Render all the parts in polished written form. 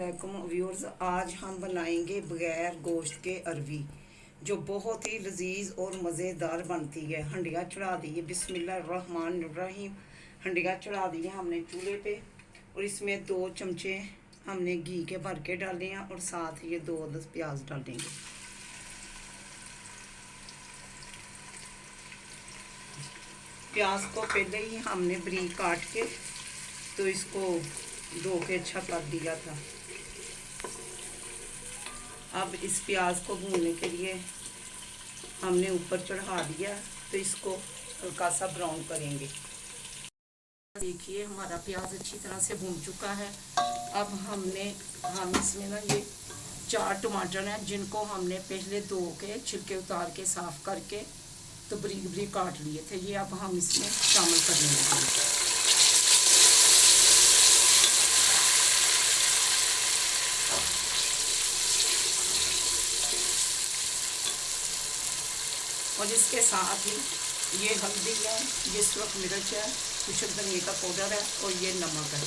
वालेकुम व्यूअर्स। आज हम बनाएंगे बगैर गोश्त के अरवी, जो बहुत ही लजीज और मज़ेदार बनती है। हंडिया चढ़ा दी है, बिस्मिल्लाहिर्रहमानिर्रहीम। हंडिया चढ़ा दी है हमने चूल्हे पे, और इसमें 2 चमचे हमने घी के भर के डाले हैं, और साथ ये 2 अदद प्याज डालेंगे। प्याज को पहले ही हमने बारीक काट के तो इसको धो के अच्छा कर दिया था। अब इस प्याज को भूनने के लिए हमने ऊपर चढ़ा दिया, तो इसको हल्का सा ब्राउन करेंगे। देखिए हमारा प्याज अच्छी तरह से भून चुका है। अब हम इसमें ना ये 4 टमाटर हैं, जिनको हमने पहले धो के छिलके उतार के साफ करके तो बारीक बारीक काट लिए थे। ये अब हम इसमें शामिल कर लेंगे। और इसके साथ ही ये हल्दी है, ये सुरख मिर्च है, कुछ धनिया का पाउडर है, और ये नमक है,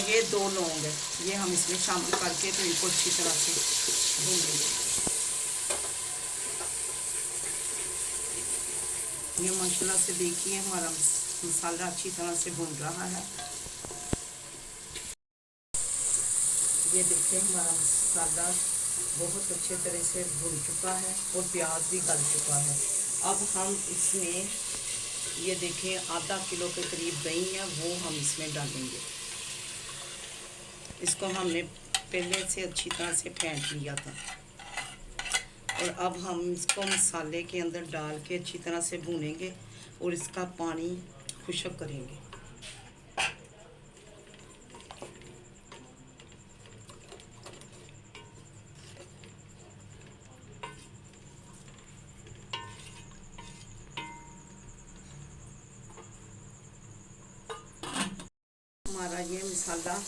ये 2 लौंग है। ये हम इसमें शामिल करके तो इनको अच्छी तरह से भून लेंगे। ये माशाल्लाह से देखिए हमारा मसाला अच्छी तरह से भून रहा है। ये देखिए हमारा मसाला बहुत अच्छे तरह से भून चुका है और प्याज भी गल चुका है। अब हम इसमें ये देखें आधा किलो के करीब दही है, वो हम इसमें डालेंगे। इसको हमने पहले से अच्छी तरह से फेंट लिया था, और अब हम इसको मसाले के अंदर डाल के अच्छी तरह से भूनेंगे और इसका पानी खुश्क करेंगे। हमारा ये मसाला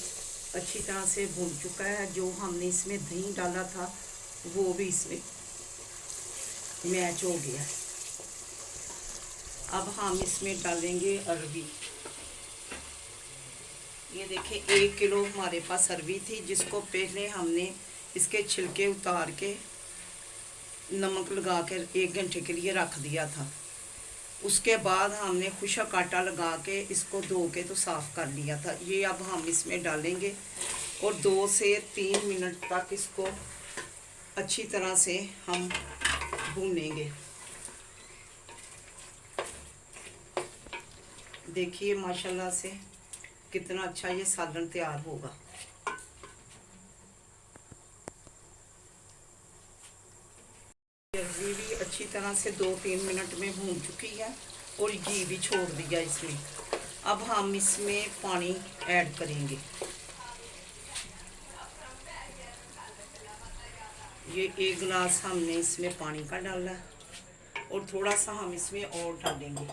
अच्छी तरह से भून चुका है। जो हमने इसमें दही डाला था वो भी इसमें मैच हो गया। अब हम इसमें डालेंगे अरवी। ये देखिए 1 किलो हमारे पास अरवी थी, जिसको पहले हमने इसके छिलके उतार के नमक लगा कर 1 घंटे के लिए रख दिया था। उसके बाद हमने खुशक आटा लगा के इसको धो के तो साफ़ कर लिया था। ये अब हम इसमें डालेंगे और 2 से 3 मिनट तक इसको अच्छी तरह से हम भूनेंगे। देखिए माशाल्लाह से कितना अच्छा ये सालन तैयार होगा। अरवी भी अच्छी तरह से 2-3 मिनट में भून चुकी है, और घी भी छोड़ दिया इसमें। अब हम इसमें पानी ऐड करेंगे। ये 1 गिलास हमने इसमें पानी का डाला, और थोड़ा सा हम इसमें और डालेंगे।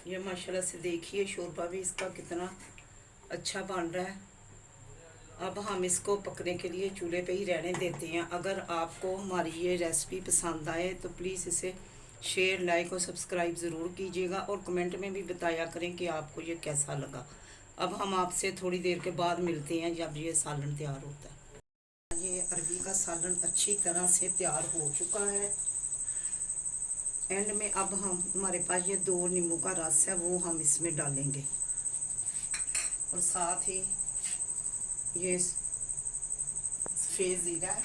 ये माशाल्लाह से देखिए शोरबा भी इसका कितना अच्छा बन रहा है। अब हम इसको पकने के लिए चूल्हे पे ही रहने देते हैं। अगर आपको हमारी ये रेसिपी पसंद आए तो प्लीज़ इसे शेयर, लाइक और सब्सक्राइब ज़रूर कीजिएगा, और कमेंट में भी बताया करें कि आपको ये कैसा लगा। अब हम आपसे थोड़ी देर के बाद मिलते हैं जब ये सालन तैयार होता है। ये अरवी का सालन अच्छी तरह से तैयार हो चुका है। एंड में अब हमारे पास ये 2 नींबू का रस है, वो हम इसमें डालेंगे, और साथ ही ये सफ़ेद ज़ीरा है,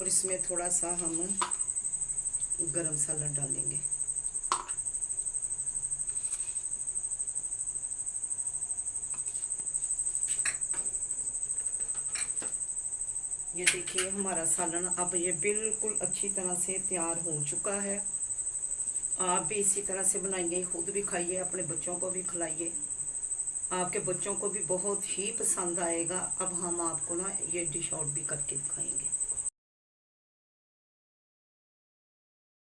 और इसमें थोड़ा सा हम गरम मसाला डालेंगे। ये देखिए हमारा सालन अब ये बिल्कुल अच्छी तरह से तैयार हो चुका है। आप भी इसी तरह से बनाइए, खुद भी खाइए, अपने बच्चों को भी खिलाइए। आपके बच्चों को भी बहुत ही पसंद आएगा। अब हम आपको ना ये डिश आउट भी करके दिखाएंगे।